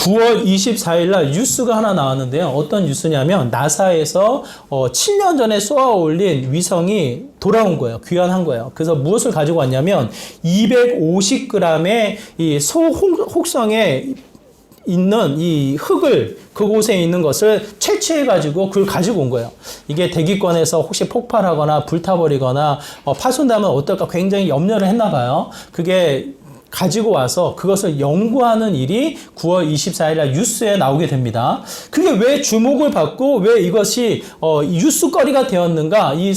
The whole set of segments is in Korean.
9월 24일 날 뉴스가 하나 나왔는데요. 어떤 뉴스냐면 나사에서 7년 전에 쏘아 올린 위성이 돌아온 거예요. 귀환한 거예요. 그래서 무엇을 가지고 왔냐면 250g의 이 소혹성에 있는 이 흙을 그곳에 있는 것을 채취해가지고 그걸 가지고 온 거예요. 이게 대기권에서 혹시 폭발하거나 불타버리거나 파손되면 어떨까 굉장히 염려를 했나 봐요. 그게 가지고 와서 그것을 연구하는 일이 9월 24일 날 뉴스에 나오게 됩니다. 그게 왜 주목을 받고 왜 이것이 뉴스거리가 되었는가? 이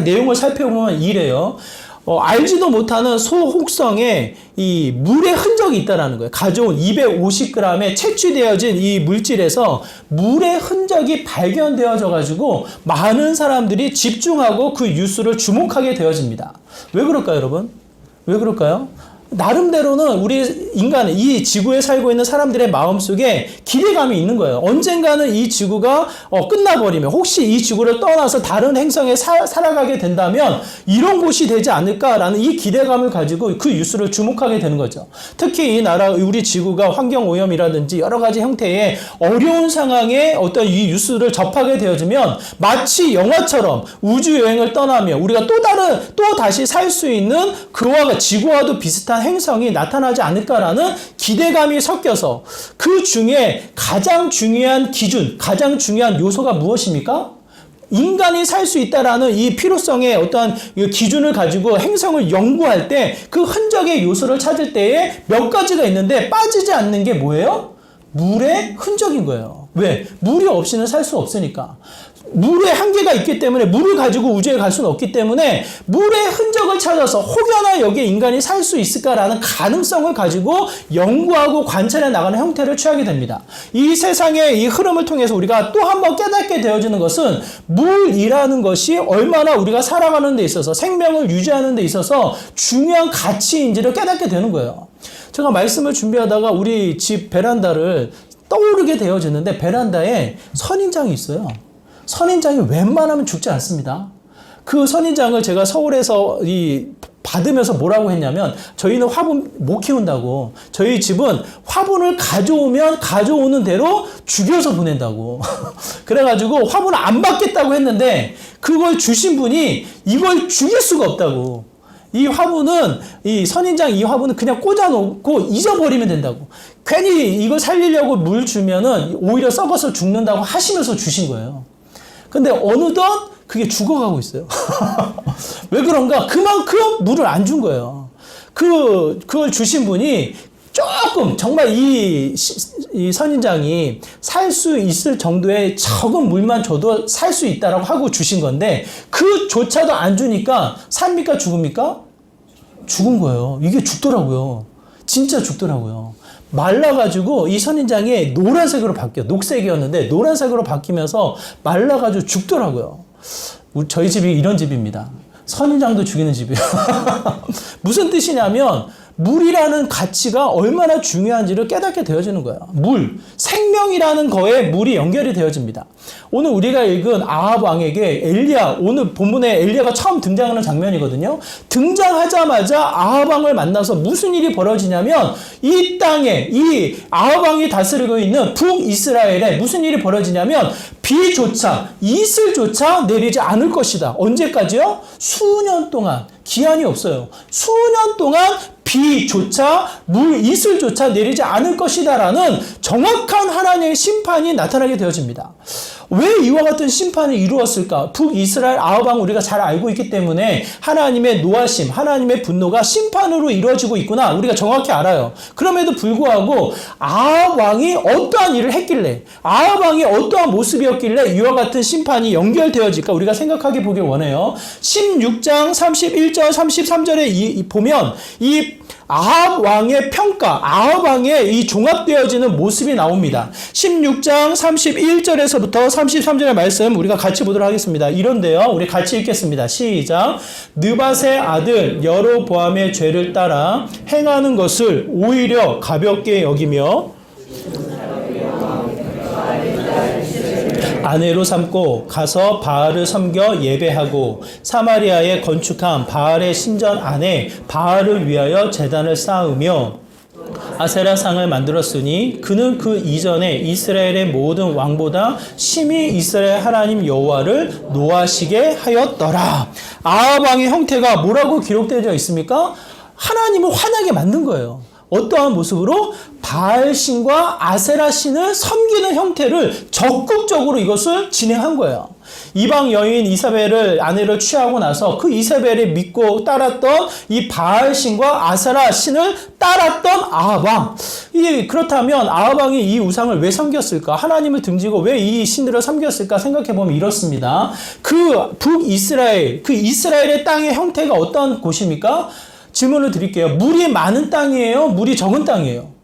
내용을 살펴보면 이래요. 알지도 못하는 소혹성에 이 물의 흔적이 있다라는 거예요. 가져온 250g의 채취되어진 이 물질에서 물의 흔적이 발견되어져 가지고 많은 사람들이 집중하고 그 뉴스를 주목하게 되어집니다. 왜 그럴까요, 여러분? 왜 그럴까요? 나름대로는 우리 인간, 이 지구에 살고 있는 사람들의 마음속에 기대감이 있는 거예요. 언젠가는 이 지구가 끝나버리면, 혹시 이 지구를 떠나서 다른 행성에 살아가게 된다면 이런 곳이 되지 않을까라는 이 기대감을 가지고 그 뉴스를 주목하게 되는 거죠. 특히 이 나라, 우리 지구가 환경오염이라든지 여러 가지 형태의 어려운 상황에 어떤 이 뉴스를 접하게 되어지면 마치 영화처럼 우주여행을 떠나며 우리가 또 다시 살 수 있는 그와 지구와도 비슷한 행성이 나타나지 않을까라는 기대감이 섞여서 그 중에 가장 중요한 기준, 가장 중요한 요소가 무엇입니까? 인간이 살 수 있다라는 이 필요성의 어떠한 기준을 가지고 행성을 연구할 때 그 흔적의 요소를 찾을 때에 몇 가지가 있는데 빠지지 않는 게 뭐예요? 물의 흔적인 거예요. 왜? 물이 없이는 살 수 없으니까. 물의 한계가 있기 때문에 물을 가지고 우주에 갈 수는 없기 때문에 물의 흔적을 찾아서 혹여나 여기에 인간이 살 수 있을까라는 가능성을 가지고 연구하고 관찰해 나가는 형태를 취하게 됩니다. 이 세상의 이 흐름을 통해서 우리가 또 한 번 깨닫게 되어지는 것은 물이라는 것이 얼마나 우리가 살아가는 데 있어서 생명을 유지하는 데 있어서 중요한 가치인지를 깨닫게 되는 거예요. 제가 말씀을 준비하다가 우리 집 베란다를 떠오르게 되어지는데 베란다에 선인장이 있어요. 선인장이 웬만하면 죽지 않습니다. 그 선인장을 제가 서울에서 받으면서 뭐라고 했냐면 저희는 화분 못 키운다고. 저희 집은 화분을 가져오는 대로 죽여서 보낸다고. 그래가지고 화분을 안 받겠다고 했는데 그걸 주신 분이 이걸 죽일 수가 없다고. 이 화분은 이 화분은 그냥 꽂아놓고 잊어버리면 된다고. 괜히 이걸 살리려고 물 주면은 오히려 썩어서 죽는다고 하시면서 주신 거예요. 근데 어느덧 그게 죽어가고 있어요. 왜 그런가? 그만큼 물을 안 준 거예요. 그걸 주신 분이 조금 정말 이 선인장이 살 수 있을 정도의 적은 물만 줘도 살 수 있다라고 하고 주신 건데 그조차도 안 주니까 삽니까? 죽습니까? 죽은 거예요. 이게 죽더라고요. 진짜 죽더라고요. 말라가지고 이 선인장이 노란색으로 녹색이었는데 노란색으로 바뀌면서 말라가지고 죽더라고요. 저희 집이 이런 집입니다. 선인장도 죽이는 집이에요. 무슨 뜻이냐면 물이라는 가치가 얼마나 중요한지를 깨닫게 되어지는 거예요. 생명이라는 거에 물이 연결이 되어집니다. 오늘 우리가 읽은 아합 왕에게 오늘 본문에 엘리야가 처음 등장하는 장면이거든요. 등장하자마자 아합 왕을 만나서 무슨 일이 벌어지냐면 이 땅에 이 아합 왕이 다스리고 있는 북이스라엘에 무슨 일이 벌어지냐면 비조차 이슬조차 내리지 않을 것이다. 언제까지요? 수년 동안. 기한이 없어요. 수년 동안 비조차 이슬조차 내리지 않을 것이다라는 정확한 하나님의 심판이 나타나게 되어집니다. 왜 이와 같은 심판이 이루었을까? 북이스라엘 아합 왕 우리가 잘 알고 있기 때문에 하나님의 노하심, 하나님의 분노가 심판으로 이루어지고 있구나 우리가 정확히 알아요. 그럼에도 불구하고 아합 왕이 어떠한 일을 했길래 아합 왕이 어떠한 모습이었길래 이와 같은 심판이 연결되어질까 우리가 생각하게 보길 원해요. 16장 31절 33절에 보면 이 아합 왕의 평가, 아합 왕의 이 종합되어지는 모습이 나옵니다. 16장 31절에서부터 33절의 말씀 우리가 같이 보도록 하겠습니다. 이런데요. 우리 같이 읽겠습니다. 시작. 느밧의 아들 여로보암의 죄를 따라 행하는 것을 오히려 가볍게 여기며 아내로 삼고 가서 바알을 섬겨 예배하고 사마리아에 건축한 바알의 신전 안에 바알을 위하여 제단을 쌓으며 아세라상을 만들었으니 그는 그 이전에 이스라엘의 모든 왕보다 심히 이스라엘 하나님 여호와를 노하시게 하였더라. 아합 왕의 형태가 뭐라고 기록되어 있습니까? 하나님을 화나게 만든 거예요. 어떠한 모습으로? 바알신과 아세라신을 섬기는 형태를 적극적으로 이것을 진행한 거예요. 이방 여인 이사벨을 아내를 취하고 나서 그 이사벨을 믿고 따랐던 이 바알신과 아세라신을 따랐던 아합 왕. 그렇다면 아합 왕이 이 우상을 왜 섬겼을까? 하나님을 등지고 왜 이 신들을 섬겼을까? 생각해보면 이렇습니다. 그 북이스라엘, 그 이스라엘의 땅의 형태가 어떤 곳입니까? 질문을 드릴게요. 물이 많은 땅이에요? 물이 적은 땅이에요?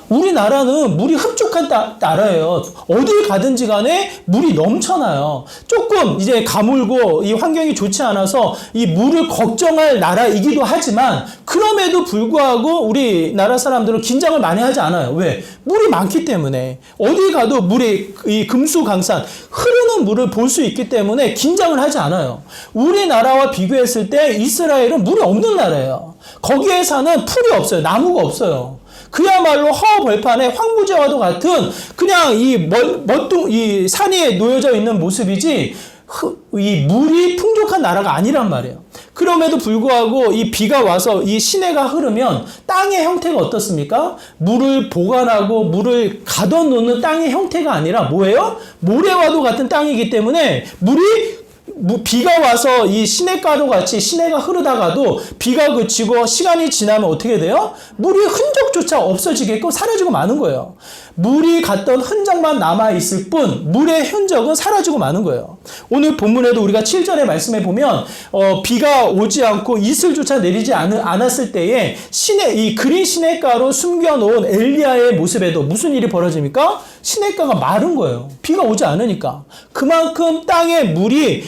우리나라는 물이 흡족한 나라예요. 어딜 가든지 간에 물이 넘쳐나요. 조금 이제 가물고 이 환경이 좋지 않아서 이 물을 걱정할 나라이기도 하지만 그럼에도 불구하고 우리나라 사람들은 긴장을 많이 하지 않아요. 왜? 물이 많기 때문에. 어딜 가도 물이 이 금수강산 흐르는 물을 볼 수 있기 때문에 긴장을 하지 않아요. 우리나라와 비교했을 때 이스라엘은 물이 없는 나라예요. 거기에 사는 풀이 없어요. 나무가 없어요. 그야말로 허허벌판에 황무지와도 같은 그냥 이 산이 놓여져 있는 모습이지 이 물이 풍족한 나라가 아니란 말이에요. 그럼에도 불구하고 이 비가 와서 이 시내가 흐르면 땅의 형태가 어떻습니까? 물을 보관하고 물을 가둬놓는 땅의 형태가 아니라 뭐예요? 모래와도 같은 땅이기 때문에 물이 비가 와서 이 시냇가로 같이 시내가 흐르다가도 비가 그치고 시간이 지나면 어떻게 돼요? 물이 흔적조차 없어지게끔 사라지고 마는 거예요. 물이 갔던 흔적만 남아있을 뿐 물의 흔적은 사라지고 마는 거예요. 오늘 본문에도 우리가 7절의 말씀에 보면 비가 오지 않고 이슬조차 내리지 않았을 때에 이 그린 시냇가로 숨겨놓은 엘리야의 모습에도 무슨 일이 벌어집니까? 시냇가가 마른 거예요. 비가 오지 않으니까. 그만큼 땅의 물이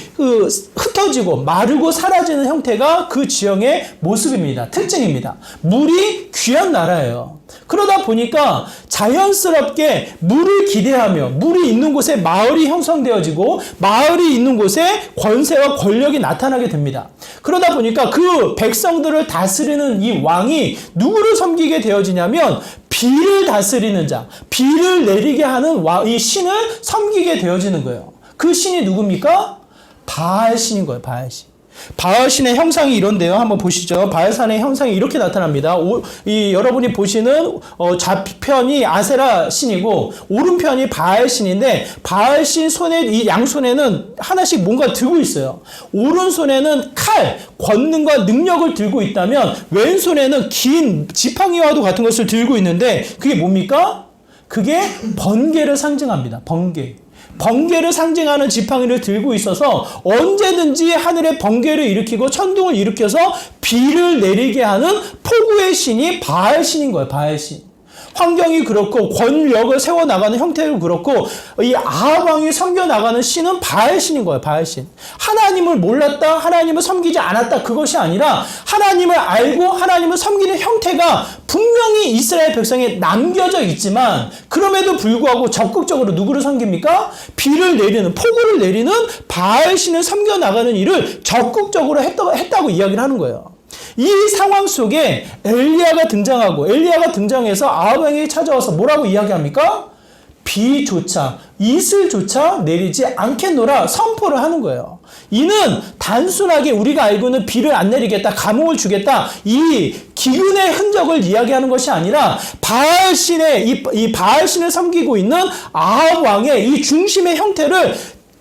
흩어지고 마르고 사라지는 형태가 그 지형의 모습입니다. 특징입니다. 물이 귀한 나라예요. 그러다 보니까 자연스럽게 물을 기대하며 물이 있는 곳에 마을이 형성되어지고 마을이 있는 곳에 권세와 권력이 나타나게 됩니다. 그러다 보니까 그 백성들을 다스리는 이 왕이 누구를 섬기게 되어지냐면 비를 다스리는 자, 비를 내리게 하는 이 신을 섬기게 되어지는 거예요. 그 신이 누굽니까? 바알신인 거예요. 바알신. 바알신의 형상이 이런데요. 한번 보시죠. 바알산의 형상이 이렇게 나타납니다. 여러분이 보시는 좌편이 아세라 신이고 오른편이 바알신인데 바알신 손에 이 양손에는 하나씩 뭔가 들고 있어요. 오른손에는 칼, 권능과 능력을 들고 있다면 왼손에는 긴 지팡이와도 같은 것을 들고 있는데 그게 뭡니까? 그게 번개를 상징합니다. 번개를 상징하는 지팡이를 들고 있어서 언제든지 하늘에 번개를 일으키고 천둥을 일으켜서 비를 내리게 하는 폭우의 신이 바알신인 거예요. 바알신. 환경이 그렇고 권력을 세워나가는 형태도 그렇고 이 아합 왕이 섬겨나가는 신은 바알신인 거예요. 바알신. 하나님을 몰랐다, 하나님을 섬기지 않았다 그것이 아니라 하나님을 알고 하나님을 섬기는 형태가 분명히 이스라엘 백성에 남겨져 있지만 그럼에도 불구하고 적극적으로 누구를 섬깁니까? 비를 내리는, 폭우를 내리는 바알신을 섬겨나가는 일을 적극적으로 했다고 이야기를 하는 거예요. 이 상황 속에 엘리야가 등장해서 아합 왕에게 찾아와서 뭐라고 이야기합니까? 비조차 이슬조차 내리지 않겠노라 선포를 하는 거예요. 이는 단순하게 우리가 알고 있는 비를 안 내리겠다, 가뭄을 주겠다 이 기근의 흔적을 이야기하는 것이 아니라 이 바알신을 섬기고 있는 아합 왕의 이 중심의 형태를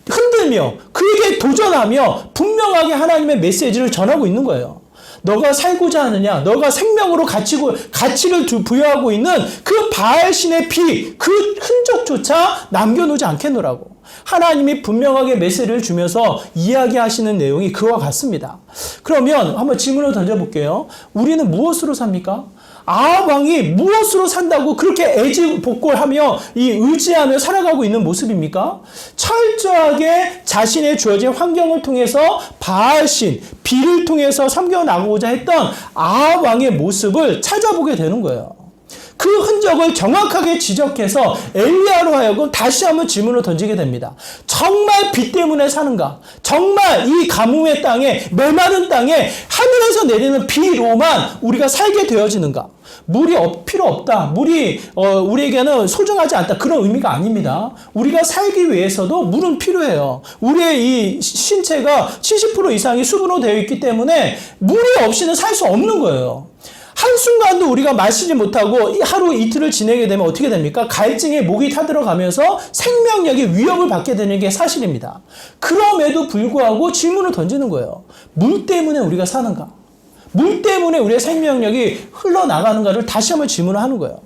흔들며 그에게 도전하며 분명하게 하나님의 메시지를 전하고 있는 거예요. 너가 살고자 하느냐? 너가 생명으로 가치를 부여하고 있는 그 바알신의 피, 그 흔적조차 남겨놓지 않겠노라고. 하나님이 분명하게 메시지를 주면서 이야기하시는 내용이 그와 같습니다. 그러면 한번 질문을 던져볼게요. 우리는 무엇으로 삽니까? 아합 왕이 무엇으로 산다고 그렇게 애지복골하며 의지하며 살아가고 있는 모습입니까? 철저하게 자신의 주어진 환경을 통해서 바알신, 비를 통해서 섬겨나가고자 했던 아합 왕의 모습을 찾아보게 되는 거예요. 그 흔적을 정확하게 지적해서 엘리야로 하여금 다시 한번 질문을 던지게 됩니다. 정말 비 때문에 사는가? 정말 이 가뭄의 땅에, 메마른 땅에 하늘에서 내리는 비로만 우리가 살게 되어지는가? 물이 필요 없다. 물이 우리에게는 소중하지 않다. 그런 의미가 아닙니다. 우리가 살기 위해서도 물은 필요해요. 우리의 이 신체가 70% 이상이 수분으로 되어 있기 때문에 물이 없이는 살 수 없는 거예요. 한순간도 우리가 마시지 못하고 하루 이틀을 지내게 되면 어떻게 됩니까? 갈증에 목이 타들어가면서 생명력이 위협을 받게 되는 게 사실입니다. 그럼에도 불구하고 질문을 던지는 거예요. 물 때문에 우리가 사는가? 물 때문에 우리의 생명력이 흘러나가는가를 다시 한번 질문을 하는 거예요.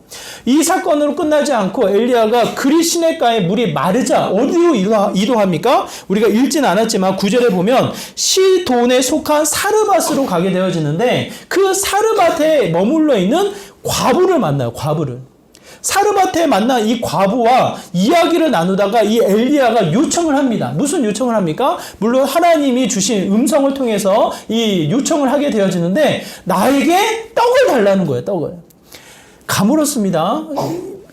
이 사건으로 끝나지 않고 엘리야가 그리 시냇가에 물이 마르자 어디로 이동합니까? 우리가 읽지는 않았지만 9절에 보면 시돈에 속한 사르밧으로 가게 되어지는데 그 사르밧에 머물러 있는 과부를 만나요. 과부를. 사르밧에 만난 이 과부와 이야기를 나누다가 이 엘리야가 요청을 합니다. 무슨 요청을 합니까? 물론 하나님이 주신 음성을 통해서 이 요청을 하게 되어지는데 나에게 떡을 달라는 거예요. 떡을. 가물었습니다.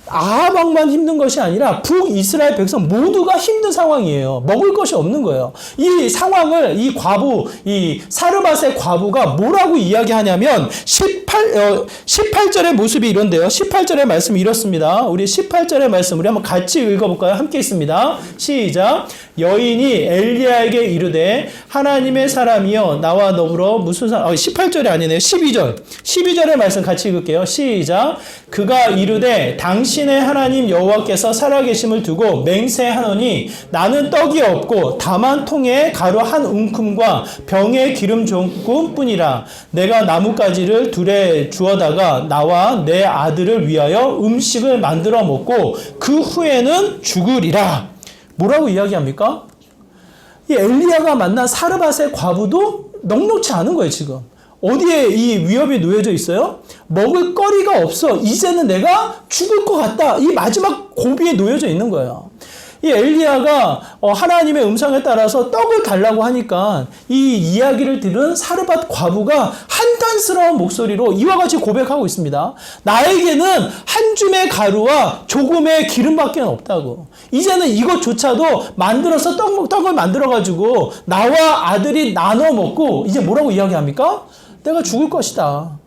아합왕만 힘든 것이 아니라 북이스라엘 백성 모두가 힘든 상황이에요. 먹을 것이 없는 거예요. 이 상황을 이 과부, 이 사르밧의 과부가 뭐라고 이야기하냐면 18절의 모습이 이런데요. 18절의 말씀이 이렇습니다. 우리 18절의 말씀 우리 한번 같이 읽어볼까요? 함께 있습니다. 시작. 여인이 엘리야에게 이르되 하나님의 사람이여 나와 더불어 무슨 18절이 아니네요. 12절의 말씀 같이 읽을게요. 시작. 그가 이르되 당신의 하나님 여호와께서 살아계심을 두고 맹세하노니 나는 떡이 없고 다만 통에 가루 한 움큼과 병에 기름 조금뿐이라. 내가 나뭇가지를 둘에 주어다가 나와 내 아들을 위하여 음식을 만들어 먹고 그 후에는 죽으리라. 뭐라고 이야기합니까? 이 엘리야가 만난 사르밧의 과부도 넉넉지 않은 거예요, 지금. 어디에 이 위협이 놓여져 있어요? 먹을 거리가 없어. 이제는 내가 죽을 것 같다. 이 마지막 고비에 놓여져 있는 거예요. 이 엘리야가 하나님의 음성에 따라서 떡을 달라고 하니까 이 이야기를 들은 사르밧 과부가 한탄스러운 목소리로 이와 같이 고백하고 있습니다. 나에게는 한 줌의 가루와 조금의 기름밖에 없다고. 이제는 이것조차도 만들어서 떡을 만들어가지고 나와 아들이 나눠 먹고 이제 뭐라고 이야기합니까? 내가 죽을 것이다.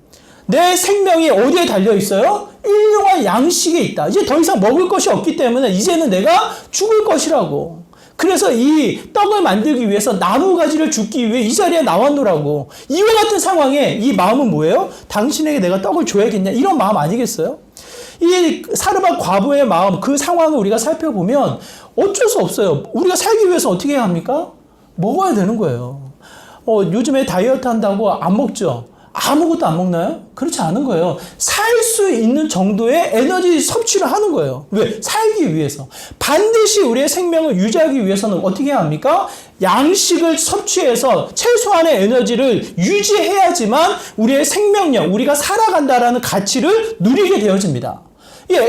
내 생명이 어디에 달려 있어요? 일용할 양식에 있다. 이제 더 이상 먹을 것이 없기 때문에 이제는 내가 죽을 것이라고. 그래서 이 떡을 만들기 위해서 나무가지를 줍기 위해 이 자리에 나왔노라고. 이와 같은 상황에 이 마음은 뭐예요? 당신에게 내가 떡을 줘야겠냐? 이런 마음 아니겠어요? 이 사르밧 과부의 마음, 그 상황을 우리가 살펴보면 어쩔 수 없어요. 우리가 살기 위해서 어떻게 해야 합니까? 먹어야 되는 거예요. 요즘에 다이어트 한다고 안 먹죠? 아무것도 안 먹나요? 그렇지 않은 거예요. 살 수 있는 정도의 에너지 섭취를 하는 거예요. 왜? 살기 위해서. 반드시 우리의 생명을 유지하기 위해서는 어떻게 해야 합니까? 양식을 섭취해서 최소한의 에너지를 유지해야지만 우리의 생명력, 우리가 살아간다라는 가치를 누리게 되어집니다.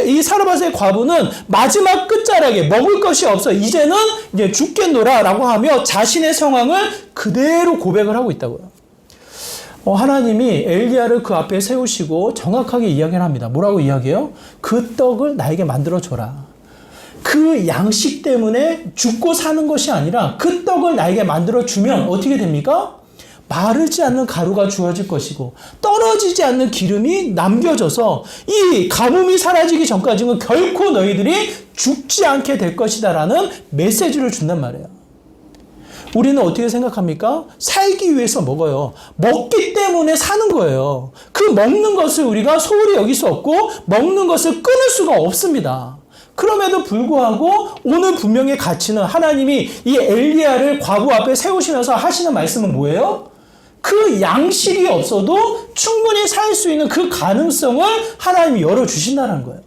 이 사르밧의 과부는 마지막 끝자락에 먹을 것이 없어. 이제는 이제 죽겠노라라고 하며 자신의 상황을 그대로 고백을 하고 있다고요. 하나님이 엘리야를 그 앞에 세우시고 정확하게 이야기를 합니다. 뭐라고 이야기해요? 그 떡을 나에게 만들어줘라. 그 양식 때문에 죽고 사는 것이 아니라 그 떡을 나에게 만들어주면 어떻게 됩니까? 마르지 않는 가루가 주어질 것이고 떨어지지 않는 기름이 남겨져서 이 가뭄이 사라지기 전까지는 결코 너희들이 죽지 않게 될 것이다 라는 메시지를 준단 말이에요. 우리는 어떻게 생각합니까? 살기 위해서 먹어요. 먹기 때문에 사는 거예요. 그 먹는 것을 우리가 소홀히 여길 수 없고 먹는 것을 끊을 수가 없습니다. 그럼에도 불구하고 오늘 분명히 가치는 하나님이 이 엘리야를 과부 앞에 세우시면서 하시는 말씀은 뭐예요? 그 양식이 없어도 충분히 살 수 있는 그 가능성을 하나님이 열어주신다는 거예요.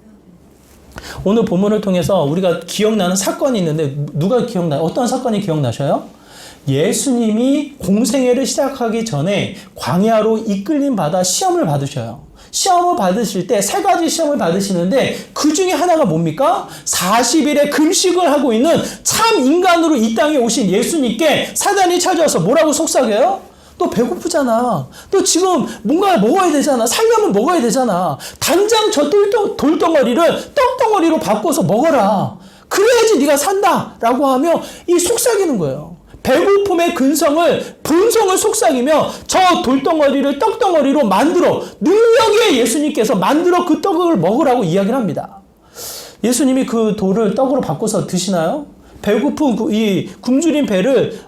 오늘 본문을 통해서 우리가 기억나는 사건이 있는데 누가 기억나요? 어떤 사건이 기억나셔요? 예수님이 공생애를 시작하기 전에 광야로 이끌림 받아 시험을 받으셔요. 시험을 받으실 때 세 가지 시험을 받으시는데 그 중에 하나가 뭡니까? 40일의 금식을 하고 있는 참 인간으로 이 땅에 오신 예수님께 사단이 찾아와서 뭐라고 속삭여요? 너 배고프잖아. 너 지금 뭔가 먹어야 되잖아. 살려면 먹어야 되잖아. 당장 저 돌덩어리를 떡덩어리로 바꿔서 먹어라. 그래야지 네가 산다. 라고 하며 이 속삭이는 거예요. 배고픔의 본성을 속삭이며 저 돌덩어리를 떡덩어리로 만들어 능력의 예수님께서 만들어 그 떡을 먹으라고 이야기를 합니다. 예수님이 그 돌을 떡으로 바꿔서 드시나요? 배고픈 이 굶주린 배를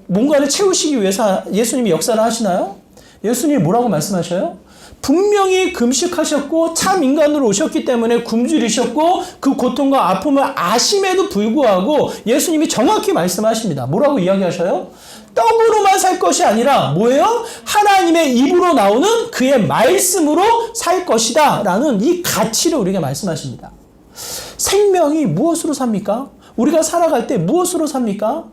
뭔가를 채우시기 위해서 예수님이 역사를 하시나요? 예수님이 뭐라고 말씀하셔요? 분명히 금식하셨고 참 인간으로 오셨기 때문에 굶주리셨고 그 고통과 아픔을 아심에도 불구하고 예수님이 정확히 말씀하십니다. 뭐라고 이야기하셔요? 떡으로만 살 것이 아니라 뭐예요? 하나님의 입으로 나오는 그의 말씀으로 살 것이다 라는 이 가치를 우리에게 말씀하십니다. 생명이 무엇으로 삽니까? 우리가 살아갈 때 무엇으로 삽니까?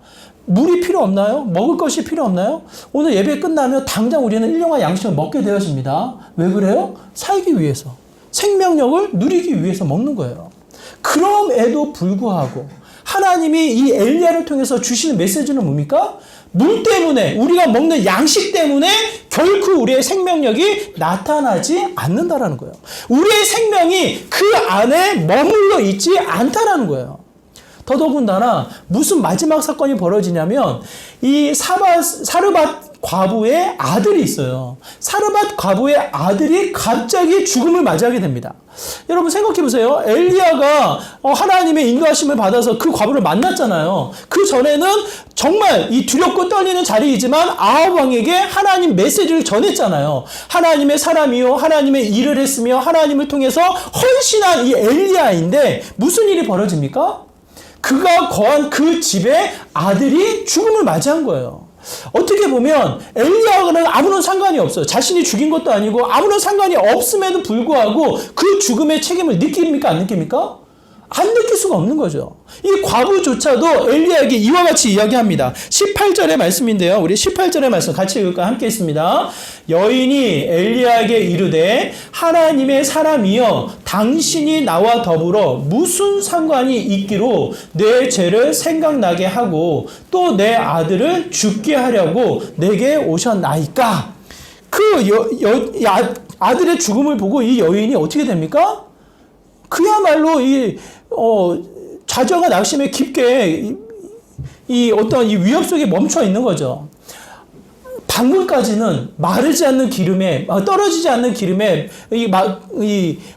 물이 필요 없나요? 먹을 것이 필요 없나요? 오늘 예배 끝나면 당장 우리는 일용할 양식을 먹게 되어집니다. 왜 그래요? 살기 위해서. 생명력을 누리기 위해서 먹는 거예요. 그럼에도 불구하고 하나님이 이 엘리야를 통해서 주시는 메시지는 뭡니까? 물 때문에, 우리가 먹는 양식 때문에 결코 우리의 생명력이 나타나지 않는다라는 거예요. 우리의 생명이 그 안에 머물러 있지 않다라는 거예요. 더더군다나 무슨 마지막 사건이 벌어지냐면 이 사르밧 과부의 아들이 있어요. 사르밧 과부의 아들이 갑자기 죽음을 맞이하게 됩니다. 여러분 생각해 보세요. 엘리야가 하나님의 인도하심을 받아서 그 과부를 만났잖아요. 그 전에는 정말 이 두렵고 떨리는 자리이지만 아합 왕에게 하나님 메시지를 전했잖아요. 하나님의 사람이요, 하나님의 일을 했으며 하나님을 통해서 헌신한 이 엘리야인데 무슨 일이 벌어집니까? 그가 거한 그 집에 아들이 죽음을 맞이한 거예요. 어떻게 보면 엘리야와는 아무런 상관이 없어요. 자신이 죽인 것도 아니고 아무런 상관이 없음에도 불구하고 그 죽음의 책임을 느낍니까? 안 느낍니까? 안 느낄 수가 없는 거죠. 이 과부조차도 엘리야에게 이와 같이 이야기합니다. 18절의 말씀인데요. 우리 18절의 말씀 같이 읽을까? 함께 있습니다. 여인이 엘리야에게 이르되 하나님의 사람이여 당신이 나와 더불어 무슨 상관이 있기로 내 죄를 생각나게 하고 또 내 아들을 죽게 하려고 내게 오셨나이까? 아들의 죽음을 보고 이 여인이 어떻게 됩니까? 그야말로 좌절과 낙심에 깊게 어떤 이 위협 속에 멈춰 있는 거죠. 방금까지는 마르지 않는 기름에, 떨어지지 않는 기름에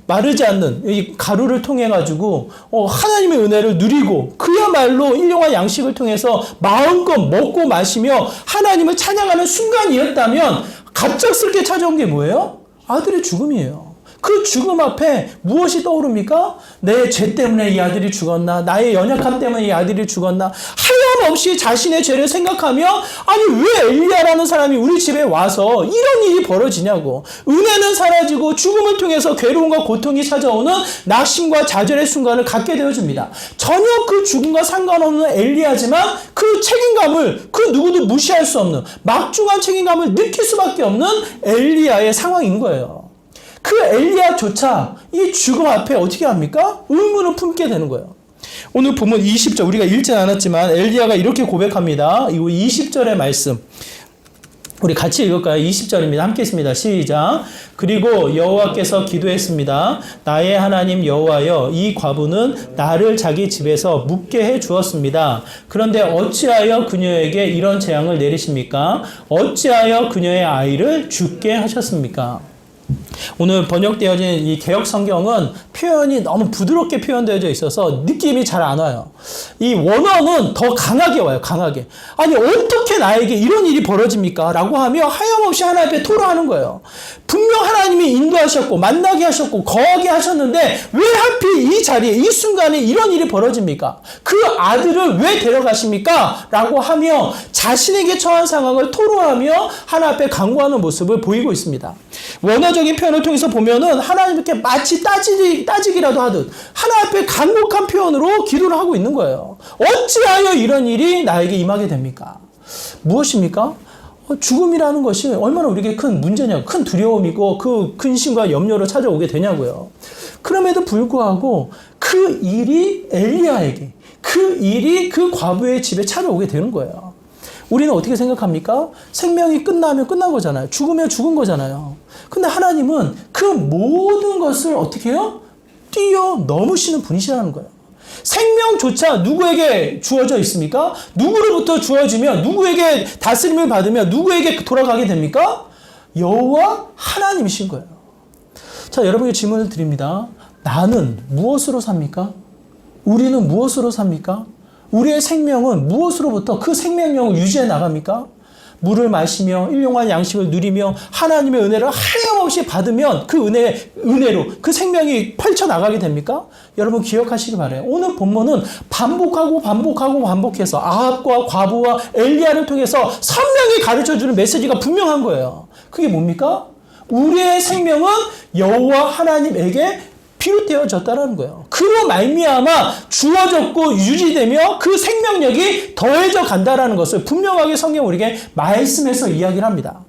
마르지 않는 이 가루를 통해 가지고 하나님의 은혜를 누리고 그야말로 일용할 양식을 통해서 마음껏 먹고 마시며 하나님을 찬양하는 순간이었다면 갑작스럽게 찾아온 게 뭐예요? 아들의 죽음이에요. 그 죽음 앞에 무엇이 떠오릅니까? 내 죄 때문에 이 아들이 죽었나? 나의 연약함 때문에 이 아들이 죽었나? 하염없이 자신의 죄를 생각하며 아니 왜 엘리야라는 사람이 우리 집에 와서 이런 일이 벌어지냐고. 은혜는 사라지고 죽음을 통해서 괴로움과 고통이 찾아오는 낙심과 좌절의 순간을 갖게 되어줍니다. 전혀 그 죽음과 상관없는 엘리야지만 그 책임감을 그 누구도 무시할 수 없는 막중한 책임감을 느낄 수밖에 없는 엘리야의 상황인 거예요. 그 엘리야조차 이 죽음 앞에 어떻게 합니까? 의문을 품게 되는 거예요. 오늘 보면 20절 우리가 읽진 않았지만 엘리야가 이렇게 고백합니다. 이 20절의 말씀 우리 같이 읽을까요? 20절입니다. 함께 있습니다. 시작. 그리고 여호와께서 기도했습니다. 나의 하나님 여호와여 이 과부는 나를 자기 집에서 묵게 해 주었습니다. 그런데 어찌하여 그녀에게 이런 재앙을 내리십니까? 어찌하여 그녀의 아이를 죽게 하셨습니까? 오늘 번역되어진 이 개역 성경은 표현이 너무 부드럽게 표현되어져 있어서 느낌이 잘 안 와요. 이 원어는 더 강하게 와요. 강하게. 아니 어떻게 나에게 이런 일이 벌어집니까? 라고 하며 하염없이 하나님 앞에 토로하는 거예요. 분명 하나님이 인도하셨고 만나게 하셨고 거하게 하셨는데 왜 하필 이 자리에 이 순간에 이런 일이 벌어집니까? 그 아들을 왜 데려가십니까? 라고 하며 자신에게 처한 상황을 토로하며 하나님 앞에 간구하는 모습을 보이고 있습니다. 원어적인 표현을 통해서 보면은 하나님께 마치 따지기라도 하듯 하나님 앞에 간곡한 표현으로 기도를 하고 있는 거예요. 어찌하여 이런 일이 나에게 임하게 됩니까? 무엇입니까? 죽음이라는 것이 얼마나 우리에게 큰 문제냐고, 큰 두려움이고 그 근심과 염려를 찾아오게 되냐고요. 그럼에도 불구하고 그 일이 엘리야에게, 그 일이 그 과부의 집에 찾아오게 되는 거예요. 우리는 어떻게 생각합니까? 생명이 끝나면 끝난 거잖아요. 죽으면 죽은 거잖아요. 근데 하나님은 그 모든 것을 어떻게 해요? 뛰어넘으시는 분이시라는 거예요. 생명조차 누구에게 주어져 있습니까? 누구로부터 주어지며 누구에게 다스림을 받으며 누구에게 돌아가게 됩니까? 여호와 하나님이신 거예요. 자, 여러분께 질문을 드립니다. 나는 무엇으로 삽니까? 우리는 무엇으로 삽니까? 우리의 생명은 무엇으로부터 그 생명력을 유지해 나갑니까? 물을 마시며 일용할 양식을 누리며 하나님의 은혜를 하염없이 받으면 그 은혜로 그 생명이 펼쳐나가게 됩니까? 여러분 기억하시기 바라요. 오늘 본문은 반복해서 아합과 과부와 엘리야를 통해서 선명히 가르쳐주는 메시지가 분명한 거예요. 그게 뭡니까? 우리의 생명은 여호와 하나님에게 비롯되어졌다는 거예요. 그로 말미암아 주어졌고 유지되며 그 생명력이 더해져 간다라는 것을 분명하게 성경 우리에게 말씀해서 이야기를 합니다.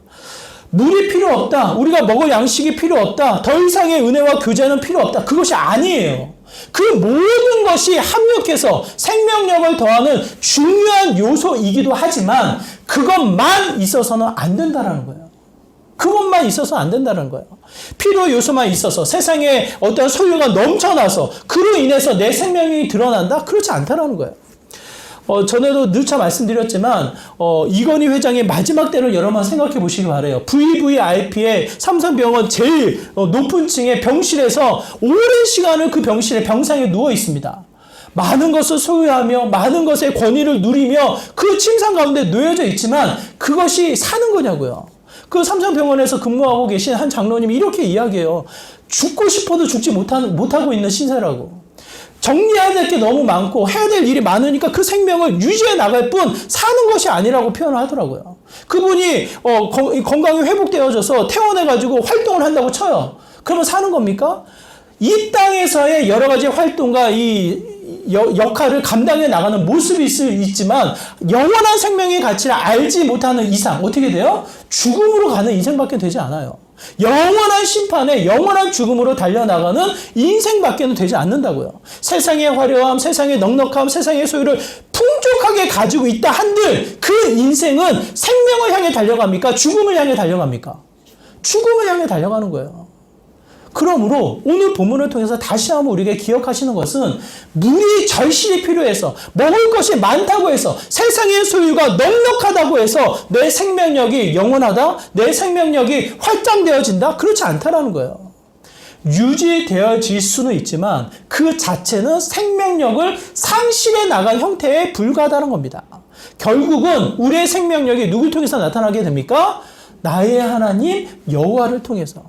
물이 필요 없다. 우리가 먹을 양식이 필요 없다. 더 이상의 은혜와 교제는 필요 없다. 그것이 아니에요. 그 모든 것이 합력해서 생명력을 더하는 중요한 요소이기도 하지만 그것만 있어서는 안 된다는 거예요. 그것만 있어서 안 된다는 거예요. 필요 요소만 있어서 세상에 어떤 소유가 넘쳐나서 그로 인해서 내 생명이 드러난다? 그렇지 않다는 거예요. 전에도 늘차 말씀드렸지만 이건희 회장의 마지막 때를 여러 번 생각해 보시기 바라요. VVIP의 삼성병원 제일 높은 층의 병실에서 오랜 시간을 그 병실에 병상에 누워 있습니다. 많은 것을 소유하며 많은 것의 권위를 누리며 그 침상 가운데 놓여져 있지만 그것이 사는 거냐고요. 그 삼성병원에서 근무하고 계신 한 장로님이 이렇게 이야기해요. 죽고 싶어도 죽지 못하고 있는 신세라고. 정리해야 될 게 너무 많고 해야 될 일이 많으니까 그 생명을 유지해 나갈 뿐 사는 것이 아니라고 표현을 하더라고요. 그분이 건강이 회복되어져서 퇴원해가지고 활동을 한다고 쳐요. 그러면 사는 겁니까? 이 땅에서의 여러 가지 활동과 이 역할을 감당해 나가는 모습이 있지만 영원한 생명의 가치를 알지 못하는 이상 어떻게 돼요? 죽음으로 가는 인생밖에 되지 않아요. 영원한 심판에 영원한 죽음으로 달려나가는 인생밖에는 되지 않는다고요. 세상의 화려함, 세상의 넉넉함, 세상의 소유를 풍족하게 가지고 있다 한들 그 인생은 생명을 향해 달려갑니까? 죽음을 향해 달려갑니까? 죽음을 향해 달려가는 거예요. 그러므로 오늘 본문을 통해서 다시 한번 우리에게 기억하시는 것은 물이 절실히 필요해서 먹을 것이 많다고 해서 세상의 소유가 넉넉하다고 해서 내 생명력이 영원하다? 내 생명력이 확장되어진다? 그렇지 않다라는 거예요. 유지되어질 수는 있지만 그 자체는 생명력을 상실해 나간 형태에 불과하다는 겁니다. 결국은 우리의 생명력이 누굴 통해서 나타나게 됩니까? 나의 하나님 여호와를 통해서.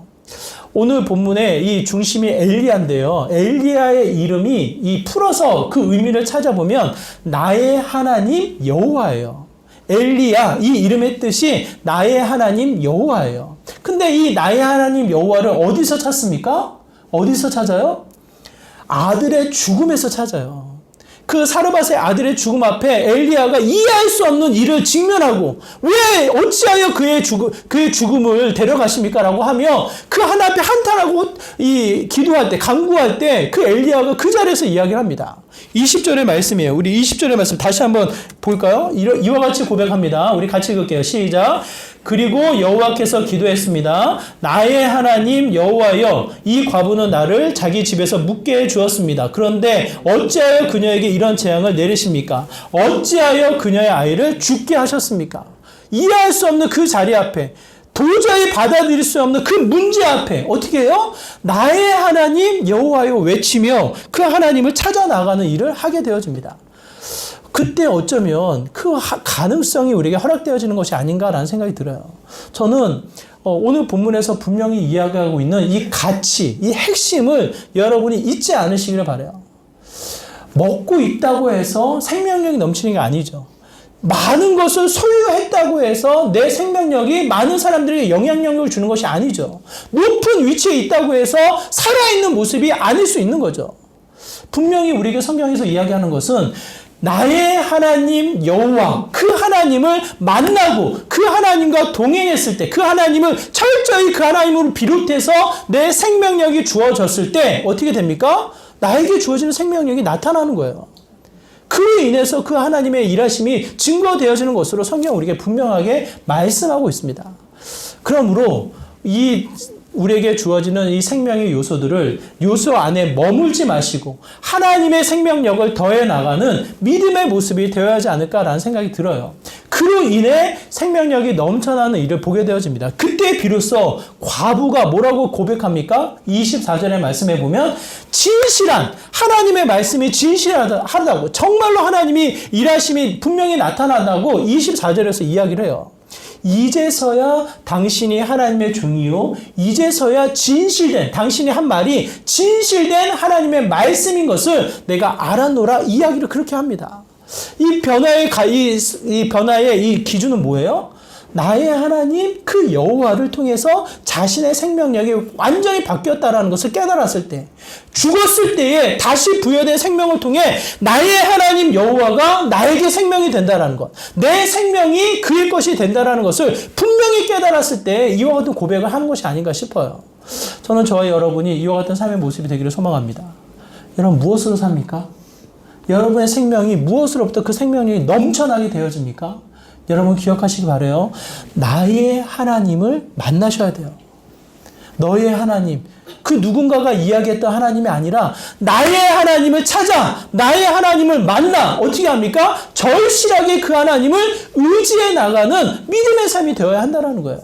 오늘 본문의 이 중심이 엘리야인데요. 엘리야의 이름이 풀어서 그 의미를 찾아보면 나의 하나님 여호와예요. 엘리야, 이 이름의 뜻이 나의 하나님 여호와예요. 근데 이 나의 하나님 여호와를 어디서 찾습니까? 어디서 찾아요? 아들의 죽음에서 찾아요. 그 사르밧의 아들의 죽음 앞에 엘리야가 이해할 수 없는 일을 직면하고 왜 어찌하여 그의 죽음을 데려가십니까? 라고 하며 그 하나 앞에 한탄하고 기도할 때 간구할 때 그 엘리야가 그 자리에서 이야기를 합니다. 20절의 말씀이에요. 우리 20절의 말씀 다시 한번 볼까요? 이와 같이 고백합니다. 우리 같이 읽을게요. 시작. 그리고 여호와께서 기도했습니다. 나의 하나님 여호와여, 이 과부는 나를 자기 집에서 묵게 해 주었습니다. 그런데 어찌하여 그녀에게 이런 재앙을 내리십니까? 어찌하여 그녀의 아이를 죽게 하셨습니까? 이해할 수 없는 그 자리 앞에, 도저히 받아들일 수 없는 그 문제 앞에 어떻게 해요? 나의 하나님 여호와여 외치며 그 하나님을 찾아 나가는 일을 하게 되어집니다. 그때 어쩌면 그 가능성이 우리에게 허락되어지는 것이 아닌가라는 생각이 들어요. 저는 오늘 본문에서 분명히 이야기하고 있는 이 가치, 이 핵심을 여러분이 잊지 않으시기를 바라요. 먹고 있다고 해서 생명력이 넘치는 게 아니죠. 많은 것을 소유했다고 해서 내 생명력이 많은 사람들에게 영향력을 주는 것이 아니죠. 높은 위치에 있다고 해서 살아있는 모습이 아닐 수 있는 거죠. 분명히 우리에게 성경에서 이야기하는 것은 나의 하나님 여호와, 그 하나님을 만나고 그 하나님과 동행했을 때, 그 하나님을 철저히 그 하나님으로 비롯해서 내 생명력이 주어졌을 때 어떻게 됩니까? 나에게 주어지는 생명력이 나타나는 거예요. 그로 인해서 그 하나님의 일하심이 증거되어지는 것으로 성경 우리에게 분명하게 말씀하고 있습니다. 그러므로 우리에게 주어지는 이 생명의 요소들을 요소 안에 머물지 마시고 하나님의 생명력을 더해 나가는 믿음의 모습이 되어야 하지 않을까라는 생각이 들어요. 그로 인해 생명력이 넘쳐나는 일을 보게 되어집니다. 그때 비로소 과부가 뭐라고 고백합니까? 24절의 말씀에 보면 진실한 하나님의 말씀이 진실하다고 정말로 하나님이 일하심이 분명히 나타난다고 24절에서 이야기를 해요. 이제서야 당신이 하나님의 종이요 이제서야 진실된 당신이 한 말이 진실된 하나님의 말씀인 것을 내가 알았노라 이야기를 그렇게 합니다. 이 변화의 이 기준은 뭐예요? 나의 하나님 그 여호와를 통해서 자신의 생명력이 완전히 바뀌었다라는 것을 깨달았을 때, 죽었을 때에 다시 부여된 생명을 통해 나의 하나님 여호와가 나에게 생명이 된다라는 것, 내 생명이 그의 것이 된다라는 것을 분명히 깨달았을 때 이와 같은 고백을 하는 것이 아닌가 싶어요. 저는 저와 여러분이 이와 같은 삶의 모습이 되기를 소망합니다. 여러분 무엇으로 삽니까? 여러분의 생명이 무엇으로부터 그 생명력이 넘쳐나게 되어집니까? 여러분 기억하시기 바라요. 나의 하나님을 만나셔야 돼요. 너의 하나님, 그 누군가가 이야기했던 하나님이 아니라 나의 하나님을 찾아 나의 하나님을 만나 어떻게 합니까? 절실하게 그 하나님을 의지해 나가는 믿음의 삶이 되어야 한다는 거예요.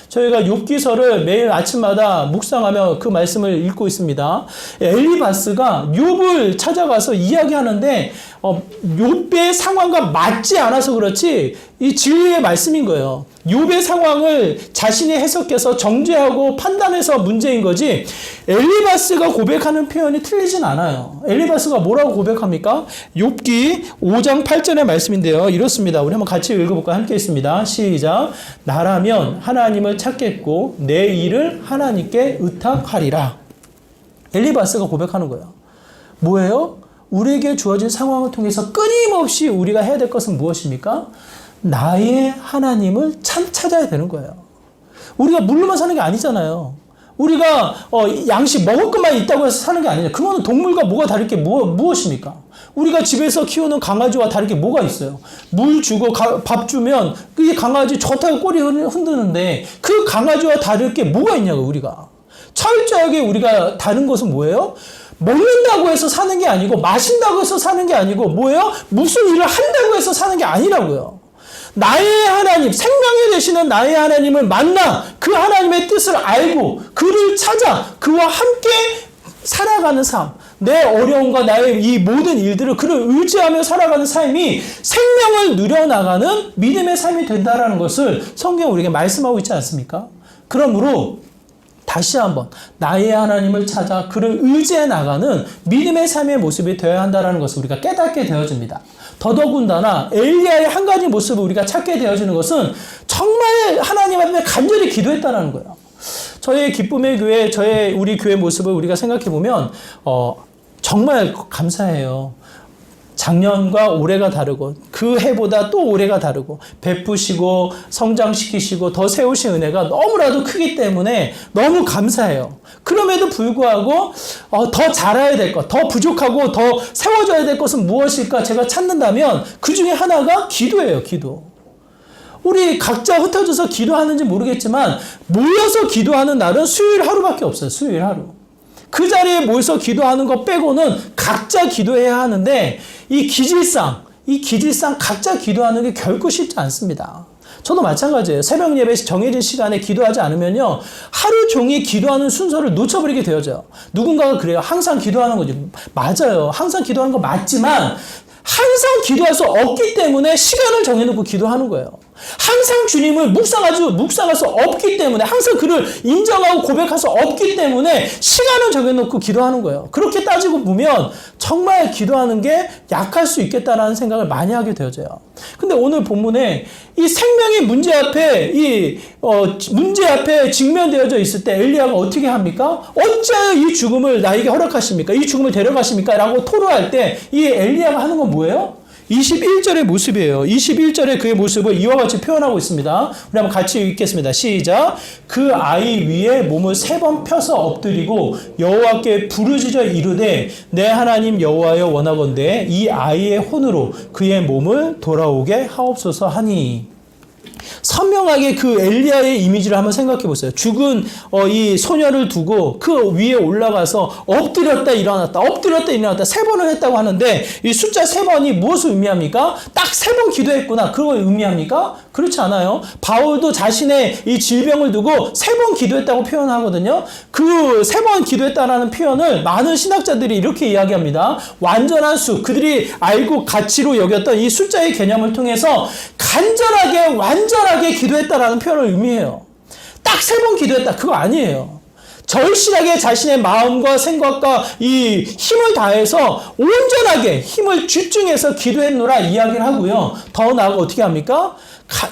저희가 욥기서를 매일 아침마다 묵상하며 그 말씀을 읽고 있습니다. 엘리바스가 욥을 찾아가서 이야기하는데 욥의 상황과 맞지 않아서 그렇지 이 진리의 말씀인 거예요. 욥의 상황을 자신이 해석해서 정죄하고 판단해서 문제인 거지 엘리바스가 고백하는 표현이 틀리진 않아요. 엘리바스가 뭐라고 고백합니까? 욥기 5장 8절의 말씀인데요. 이렇습니다. 우리 한번 같이 읽어볼까요? 함께 있습니다. 시작. 나라면 하나님을 찾겠고 내 일을 하나님께 의탁하리라. 엘리바스가 고백하는 거예요. 뭐예요? 우리에게 주어진 상황을 통해서 끊임없이 우리가 해야 될 것은 무엇입니까? 나의 하나님을 찾아야 되는 거예요. 우리가 물로만 사는 게 아니잖아요. 우리가 양식 먹을 것만 있다고 해서 사는 게 아니잖아요. 그거는 동물과 뭐가 다를 게 무엇입니까? 우리가 집에서 키우는 강아지와 다를 게 뭐가 있어요? 물 주고 밥 주면 이 강아지 좋다고 꼬리 흔드는데 그 강아지와 다를 게 뭐가 있냐고 우리가. 철저하게 우리가 다른 것은 뭐예요? 먹는다고 해서 사는 게 아니고 마신다고 해서 사는 게 아니고 뭐예요? 무슨 일을 한다고 해서 사는 게 아니라고요. 나의 하나님, 생명이 되시는 나의 하나님을 만나 그 하나님의 뜻을 알고 그를 찾아 그와 함께 살아가는 삶, 내 어려움과 나의 이 모든 일들을 그를 의지하며 살아가는 삶이 생명을 누려나가는 믿음의 삶이 된다는 것을 성경은 우리에게 말씀하고 있지 않습니까? 그러므로 다시 한번 나의 하나님을 찾아 그를 의지해 나가는 믿음의 삶의 모습이 되어야 한다는 것을 우리가 깨닫게 되어집니다. 더더군다나 엘리야의 한 가지 모습을 우리가 찾게 되어지는 것은 정말 하나님 앞에 간절히 기도했다는 거예요. 저의 기쁨의 교회, 우리 교회 모습을 우리가 생각해 보면 정말 감사해요. 작년과 올해가 다르고 그 해보다 또 올해가 다르고 베푸시고 성장시키시고 더 세우신 은혜가 너무나도 크기 때문에 너무 감사해요. 그럼에도 불구하고 더 잘해야 될 것, 더 부족하고 더 세워져야 될 것은 무엇일까 제가 찾는다면 그 중에 하나가 기도예요. 기도. 우리 각자 흩어져서 기도하는지 모르겠지만 모여서 기도하는 날은 수요일 하루밖에 없어요. 수요일 하루. 그 자리에 모여서 기도하는 것 빼고는 각자 기도해야 하는데 이 기질상 각자 기도하는 게 결코 쉽지 않습니다. 저도 마찬가지예요. 새벽 예배 정해진 시간에 기도하지 않으면요. 하루 종일 기도하는 순서를 놓쳐버리게 되어져요. 누군가가 그래요. 항상 기도하는 거지. 맞아요. 항상 기도하는 거 맞지만 항상 기도할 수 없기 때문에 시간을 정해놓고 기도하는 거예요. 항상 주님을 묵상할 수 없기 때문에 항상 그를 인정하고 고백할 수 없기 때문에 시간을 정해놓고 기도하는 거예요. 그렇게 따지고 보면 정말 기도하는 게 약할 수 있겠다라는 생각을 많이 하게 되어져요. 근데 오늘 본문에 이 생명의 문제 앞에 직면되어져 있을 때 엘리야가 어떻게 합니까? 어찌하여 이 죽음을 나에게 허락하십니까? 이 죽음을 데려가십니까? 라고 토로할 때 이 엘리야가 하는 건 뭐예요? 21절의 모습이에요. 21절의 그의 모습을 이와 같이 표현하고 있습니다. 우리 한번 같이 읽겠습니다. 시작. 그 아이 위에 몸을 3번 펴서 엎드리고 여호와께 부르짖어 이르되 내 하나님 여호와여 원하건대 이 아이의 혼으로 그의 몸을 돌아오게 하옵소서 하니. 선명하게 그 엘리야의 이미지를 한번 생각해 보세요. 죽은 이 소녀를 두고 그 위에 올라가서 엎드렸다 일어났다 엎드렸다 일어났다 3번을 했다고 하는데 이 숫자 3번이 무엇을 의미합니까? 딱 3번 기도했구나 그걸 의미합니까? 그렇지 않아요. 바울도 자신의 이 질병을 두고 3번 기도했다고 표현하거든요. 그 3번 기도했다라는 표현을 많은 신학자들이 이렇게 이야기합니다. 완전한 수, 그들이 알고 가치로 여겼던 이 숫자의 개념을 통해서 간절하게 완전하게 기도했다라는 표현을 의미해요. 딱 3번 기도했다 그거 아니에요. 절실하게 자신의 마음과 생각과 이 힘을 다해서 온전하게 힘을 집중해서 기도했노라 이야기를 하고요. 더 나아가 어떻게 합니까?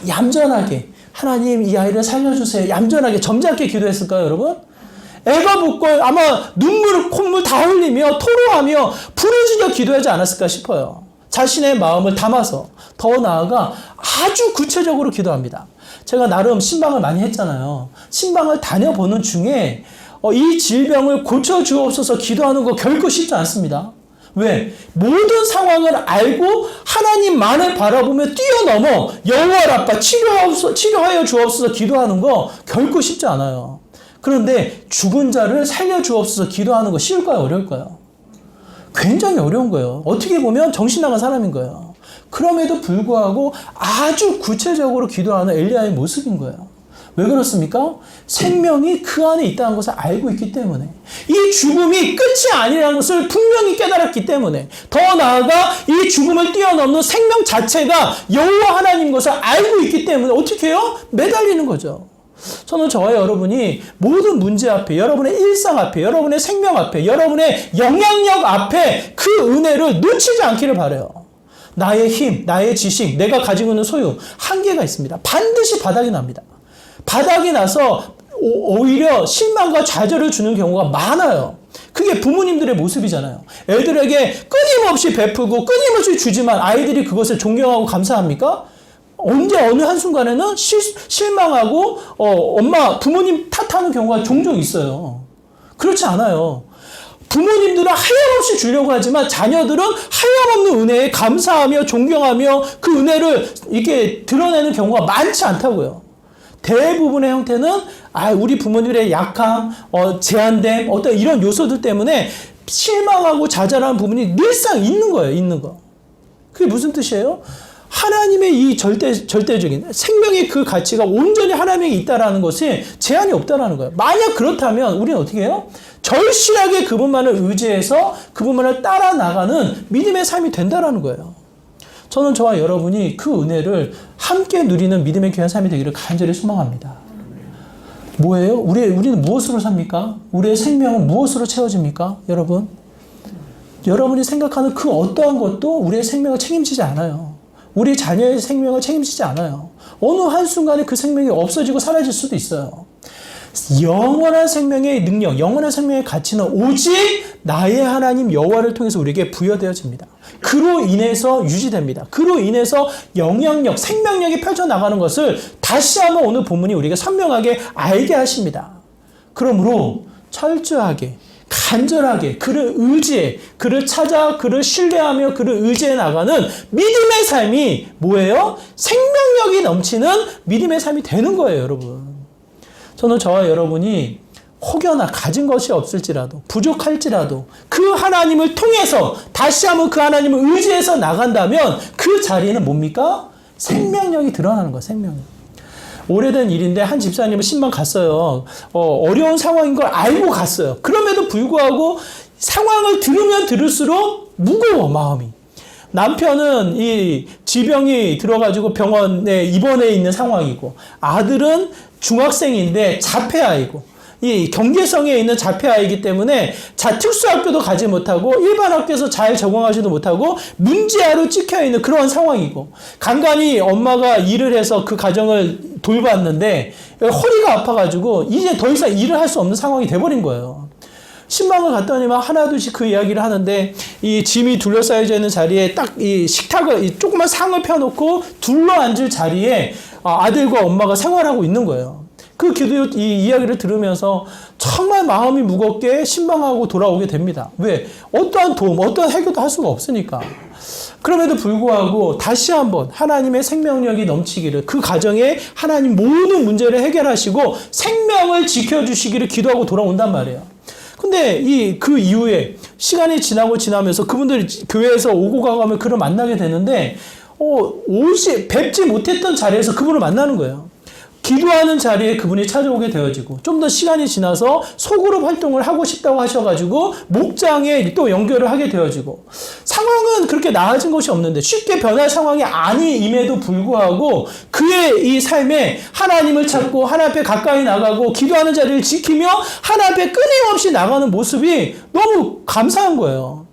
얌전하게 하나님 이 아이를 살려주세요. 얌전하게 점잖게 기도했을까요 여러분? 애가 붙고 아마 눈물 콧물 다 흘리며 토로하며 부르짖어 기도하지 않았을까 싶어요. 자신의 마음을 담아서 더 나아가 아주 구체적으로 기도합니다. 제가 나름 신방을 많이 했잖아요. 신방을 다녀보는 중에 이 질병을 고쳐주옵소서 기도하는 거 결코 쉽지 않습니다. 왜? 모든 상황을 알고 하나님만을 바라보며 뛰어넘어 여호와 라파 치료하여 주옵소서 기도하는 거 결코 쉽지 않아요. 그런데 죽은 자를 살려주옵소서 기도하는 거 쉬울까요? 어려울까요? 굉장히 어려운 거예요. 어떻게 보면 정신 나간 사람인 거예요. 그럼에도 불구하고 아주 구체적으로 기도하는 엘리야의 모습인 거예요. 왜 그렇습니까? 생명이 그 안에 있다는 것을 알고 있기 때문에, 이 죽음이 끝이 아니라는 것을 분명히 깨달았기 때문에, 더 나아가 이 죽음을 뛰어넘는 생명 자체가 여호와 하나님 것을 알고 있기 때문에 어떻게 해요? 매달리는 거죠. 저는 저와 여러분이 모든 문제 앞에, 여러분의 일상 앞에, 여러분의 생명 앞에, 여러분의 영향력 앞에 그 은혜를 놓치지 않기를 바라요. 나의 힘, 나의 지식, 내가 가지고 있는 소유, 한계가 있습니다. 반드시 바닥이 납니다. 바닥이 나서 오히려 실망과 좌절을 주는 경우가 많아요. 그게 부모님들의 모습이잖아요. 애들에게 끊임없이 베푸고 끊임없이 주지만 아이들이 그것을 존경하고 감사합니까? 언제 어느 한순간에는 실망하고 엄마, 부모님 탓하는 경우가 종종 있어요. 그렇지 않아요. 부모님들은 하염없이 주려고 하지만 자녀들은 하염없는 은혜에 감사하며 존경하며 그 은혜를 이렇게 드러내는 경우가 많지 않다고요. 대부분의 형태는 우리 부모님의 약함, 제한됨, 어떤 이런 요소들 때문에 실망하고 좌절하는 부분이 늘상 있는 거예요. 있는 거. 그게 무슨 뜻이에요? 하나님의 이 절대적인 생명의 그 가치가 온전히 하나님에 있다라는 것이 제한이 없다라는 거예요. 만약 그렇다면 우리는 어떻게 해요? 절실하게 그분만을 의지해서 그분만을 따라 나가는 믿음의 삶이 된다라는 거예요. 저는 저와 여러분이 그 은혜를 함께 누리는 믿음의 귀한 삶이 되기를 간절히 소망합니다. 뭐예요? 우리는 무엇으로 삽니까? 우리의 생명은 무엇으로 채워집니까? 여러분? 여러분이 생각하는 그 어떠한 것도 우리의 생명을 책임지지 않아요. 우리 자녀의 생명을 책임지지 않아요. 어느 한순간에 그 생명이 없어지고 사라질 수도 있어요. 영원한 생명의 능력, 영원한 생명의 가치는 오직 나의 하나님 여호와를 통해서 우리에게 부여되어집니다. 그로 인해서 유지됩니다. 그로 인해서 영향력, 생명력이 펼쳐나가는 것을 다시 한번 오늘 본문이 우리에게 선명하게 알게 하십니다. 그러므로 철저하게, 간절하게 그를 의지해, 그를 찾아, 그를 신뢰하며 그를 의지해 나가는 믿음의 삶이 뭐예요? 생명력이 넘치는 믿음의 삶이 되는 거예요, 여러분. 저는 저와 여러분이 혹여나 가진 것이 없을지라도 부족할지라도 그 하나님을 통해서 다시 한번 그 하나님을 의지해서 나간다면 그 자리에는 뭡니까? 생명력이 드러나는 거예요. 생명력. 오래된 일인데 한 집사님은 신방 갔어요. 어려운 상황인 걸 알고 갔어요. 그럼에도 불구하고 상황을 들으면 들을수록 무거워 마음이. 남편은 이 질병이 들어가지고 병원에 입원해 있는 상황이고 아들은 중학생인데 자폐아이고 이 경계성에 있는 자폐아이기 때문에 특수학교도 가지 못하고 일반 학교에서 잘 적응하지도 못하고 문제아로 찍혀있는 그런 상황이고 간간히 엄마가 일을 해서 그 가정을 돌봤는데 허리가 아파가지고 이제 더 이상 일을 할 수 없는 상황이 돼버린 거예요. 신방을 갔더니만 하나둘씩 그 이야기를 하는데 이 짐이 둘러싸여져 있는 자리에 딱 이 식탁을 이 조그만 상을 펴놓고 둘러앉을 자리에 아들과 엄마가 생활하고 있는 거예요. 그 기도 이 이야기를 들으면서 정말 마음이 무겁게 신방하고 돌아오게 됩니다. 왜? 어떠한 도움, 어떠한 해결도 할 수가 없으니까. 그럼에도 불구하고 다시 한번 하나님의 생명력이 넘치기를 그 가정에 하나님 모든 문제를 해결하시고 생명을 지켜주시기를 기도하고 돌아온단 말이에요. 근데 그 이후에 시간이 지나면서 그분들이 교회에서 오고 가고 하면 그를 만나게 되는데 뵙지 못했던 자리에서 그분을 만나는 거예요. 기도하는 자리에 그분이 찾아오게 되어지고 좀 더 시간이 지나서 소그룹 활동을 하고 싶다고 하셔가지고 목장에 또 연결을 하게 되어지고 상황은 그렇게 나아진 것이 없는데 쉽게 변할 상황이 아님에도 불구하고 그의 이 삶에 하나님을 찾고 하나님 앞에 가까이 나가고 기도하는 자리를 지키며 하나님 앞에 끊임없이 나가는 모습이 너무 감사한 거예요.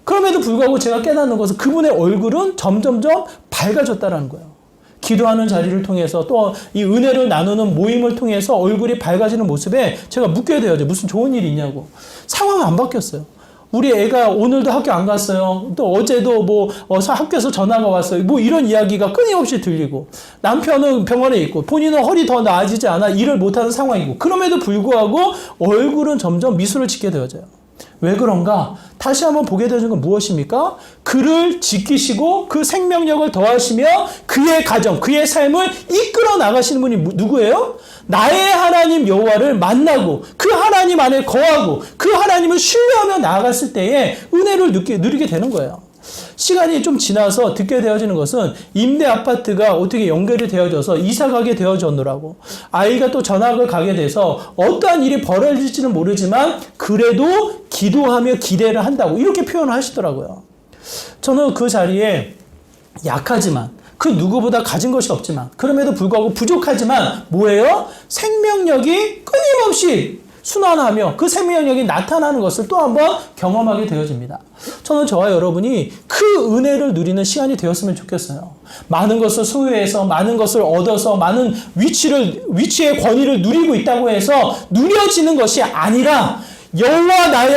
그럼에도 불구하고 제가 깨닫는 것은 그분의 얼굴은 점점점 밝아졌다는 거예요. 기도하는 자리를 통해서 또 이 은혜를 나누는 모임을 통해서 얼굴이 밝아지는 모습에 제가 묻게 되어져. 무슨 좋은 일이 있냐고. 상황은 안 바뀌었어요. 우리 애가 오늘도 학교 안 갔어요. 또 어제도 학교에서 전화가 왔어요. 이런 이야기가 끊임없이 들리고 남편은 병원에 있고 본인은 허리 더 나아지지 않아 일을 못하는 상황이고 그럼에도 불구하고 얼굴은 점점 미소를 짓게 되어져요. 왜 그런가? 다시 한번 보게 되는 건 무엇입니까? 그를 지키시고 그 생명력을 더하시며 그의 가정, 그의 삶을 이끌어 나가시는 분이 누구예요? 나의 하나님 여호와를 만나고 그 하나님 안에 거하고 그 하나님을 신뢰하며 나아갔을 때에 은혜를 누리게 되는 거예요. 시간이 좀 지나서 듣게 되어지는 것은 임대 아파트가 어떻게 연결이 되어져서 이사 가게 되어졌노라고. 아이가 또 전학을 가게 돼서 어떠한 일이 벌어질지는 모르지만 그래도 기도하며 기대를 한다고 이렇게 표현을 하시더라고요. 저는 그 자리에 약하지만 그 누구보다 가진 것이 없지만 그럼에도 불구하고 부족하지만 뭐예요? 생명력이 끊임없이 순환하며 그 생명력이 나타나는 것을 또 한번 경험하게 되어집니다. 저는 저와 여러분이 그 은혜를 누리는 시간이 되었으면 좋겠어요. 많은 것을 소유해서 많은 것을 얻어서 많은 위치의 권위를 누리고 있다고 해서 누려지는 것이 아니라 여호와 나의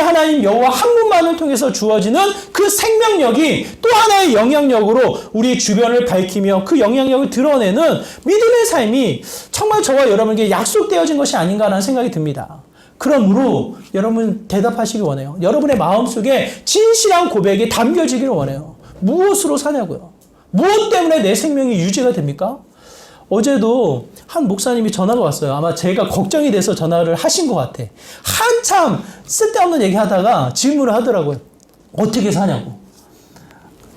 하나님 여호와 한 분만을 통해서 주어지는 그 생명력이 또 하나의 영향력으로 우리 주변을 밝히며 그 영향력을 드러내는 믿음의 삶이 정말 저와 여러분에게 약속되어진 것이 아닌가라는 생각이 듭니다. 그러므로 여러분 대답하시기 원해요. 여러분의 마음속에 진실한 고백이 담겨지기를 원해요. 무엇으로 사냐고요? 무엇 때문에 내 생명이 유지가 됩니까? 어제도 한 목사님이 전화가 왔어요. 아마 제가 걱정이 돼서 전화를 하신 것 같아. 한참 쓸데없는 얘기 하다가 질문을 하더라고요. 어떻게 사냐고.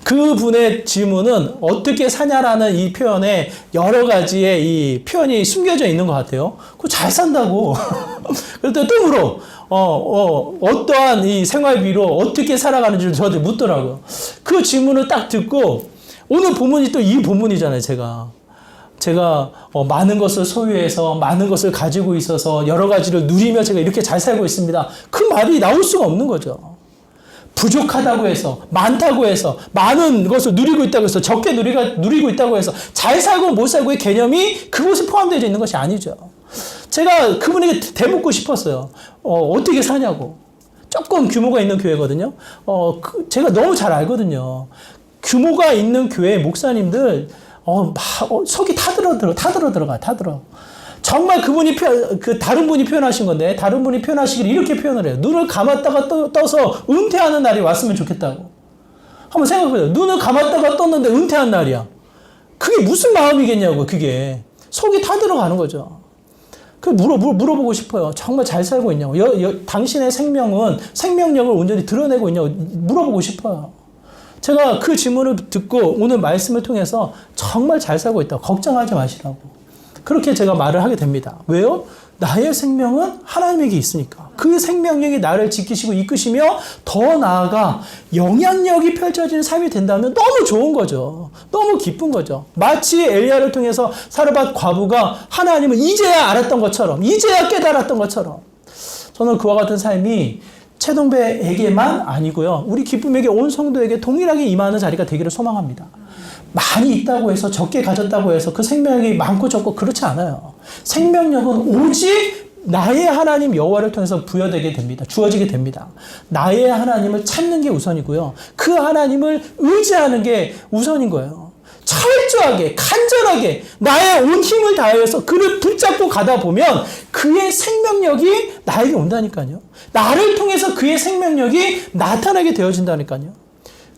그분의 질문은 어떻게 사냐라는 이 표현에 여러 가지의 이 표현이 숨겨져 있는 것 같아요. 그거 잘 산다고. 그랬더니 또 물어. 어떠한 이 생활비로 어떻게 살아가는지를 저한테 묻더라고요. 그 질문을 딱 듣고 오늘 본문이 또 이 본문이잖아요, 제가 많은 것을 소유해서 많은 것을 가지고 있어서 여러 가지를 누리며 제가 이렇게 잘 살고 있습니다. 그 말이 나올 수가 없는 거죠. 부족하다고 해서 많다고 해서 많은 것을 누리고 있다고 해서 적게 누리고 있다고 해서 잘 살고 못 살고의 개념이 그것에 포함되어 있는 것이 아니죠. 제가 그분에게 대묻고 싶었어요. 어떻게 사냐고. 조금 규모가 있는 교회거든요. 제가 너무 잘 알거든요. 규모가 있는 교회 목사님들 속이 타들어. 정말 다른 분이 표현하신 건데, 다른 분이 표현하시기를 이렇게 표현을 해요. 눈을 감았다가 떠서 은퇴하는 날이 왔으면 좋겠다고. 한번 생각해보세요. 눈을 감았다가 떴는데 은퇴한 날이야. 그게 무슨 마음이겠냐고, 그게. 속이 타들어가는 거죠. 물어보고 싶어요. 정말 잘 살고 있냐고. 당신의 생명력을 온전히 드러내고 있냐고 물어보고 싶어요. 제가 그 질문을 듣고 오늘 말씀을 통해서 정말 잘 살고 있다고 걱정하지 마시라고 그렇게 제가 말을 하게 됩니다. 왜요? 나의 생명은 하나님에게 있으니까. 그 생명력이 나를 지키시고 이끄시며 더 나아가 영향력이 펼쳐지는 삶이 된다면 너무 좋은 거죠. 너무 기쁜 거죠. 마치 엘리야를 통해서 사르밧 과부가 하나님을 이제야 알았던 것처럼, 이제야 깨달았던 것처럼 저는 그와 같은 삶이 최동배에게만 아니고요. 우리 기쁨에게 온 성도에게 동일하게 임하는 자리가 되기를 소망합니다. 많이 있다고 해서 적게 가졌다고 해서 그 생명력이 많고 적고 그렇지 않아요. 생명력은 오직 나의 하나님 여호와를 통해서 부여되게 됩니다. 주어지게 됩니다. 나의 하나님을 찾는 게 우선이고요. 그 하나님을 의지하는 게 우선인 거예요. 철저하게 간절하게 나의 온 힘을 다해서 그를 붙잡고 가다 보면 그의 생명력이 나에게 온다니까요. 나를 통해서 그의 생명력이 나타나게 되어진다니까요.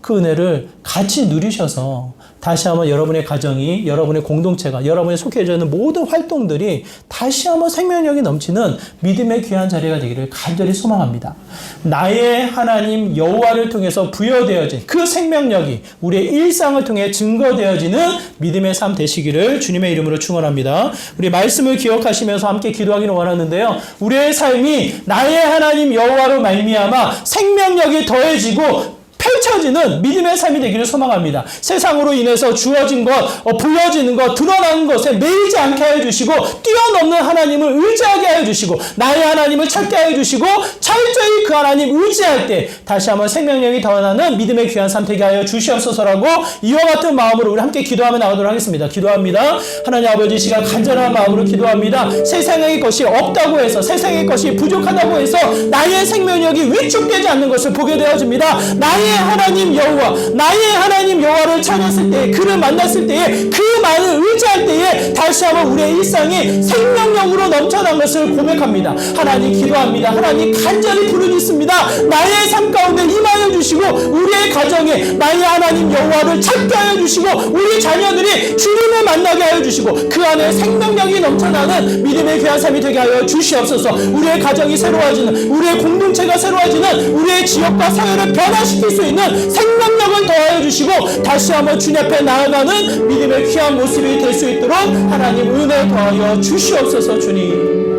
그 은혜를 같이 누리셔서 다시 한번 여러분의 가정이, 여러분의 공동체가, 여러분이 속해져 있는 모든 활동들이 다시 한번 생명력이 넘치는 믿음의 귀한 자리가 되기를 간절히 소망합니다. 나의 하나님 여호와를 통해서 부여되어진 그 생명력이 우리의 일상을 통해 증거되어지는 믿음의 삶 되시기를 주님의 이름으로 축원합니다. 우리 말씀을 기억하시면서 함께 기도하기를 원하는데요. 우리의 삶이 나의 하나님 여호와로 말미암아 생명력이 더해지고 펼쳐지는 믿음의 삶이 되기를 소망합니다. 세상으로 인해서 주어진 것, 보여지는 것, 드러나는 것에 매이지 않게 하여 주시고 뛰어넘는 하나님을 의지하게 하여 주시고 나의 하나님을 찾게 하여 주시고 철저히 그 하나님 의지할 때 다시 한번 생명력이 더하는 믿음의 귀한 삶 되게 하여 주시옵소서라고 이와 같은 마음으로 우리 함께 기도하며 나가도록 하겠습니다. 기도합니다. 하나님 아버지 시간 간절한 마음으로 기도합니다. 세상의 것이 없다고 해서 세상의 것이 부족하다고 해서 나의 생명력이 위축되지 않는 것을 보게 되어집니다. 나의 하나님 여호와, 나의 하나님 여호와를 찾았을 때, 그를 만났을 때에, 그만을 의지할 때에 다시 한번 우리의 일상이 생명력으로 넘쳐난 것을 고백합니다. 하나님 기도합니다. 하나님 간절히 부르짖습니다. 나의 삶 가운데 임하여 주시고 우리의 가정에 나의 하나님 여호와를 찾게 하여 주시고 우리 자녀들이 주님을 만나게 하여 주시고 그 안에 생명력이 넘쳐나는 믿음의 귀한 삶이 되게 하여 주시옵소서. 우리의 가정이 새로워지는, 우리의 공동체가 새로워지는, 우리의 지역과 사회를 변화시킬 수 있는 생명력을 더하여 주시고 다시 한번 주님 앞에 나아가는 믿음의 귀한 모습이 될 수 있도록 하나님 은혜 더하여 주시옵소서. 주님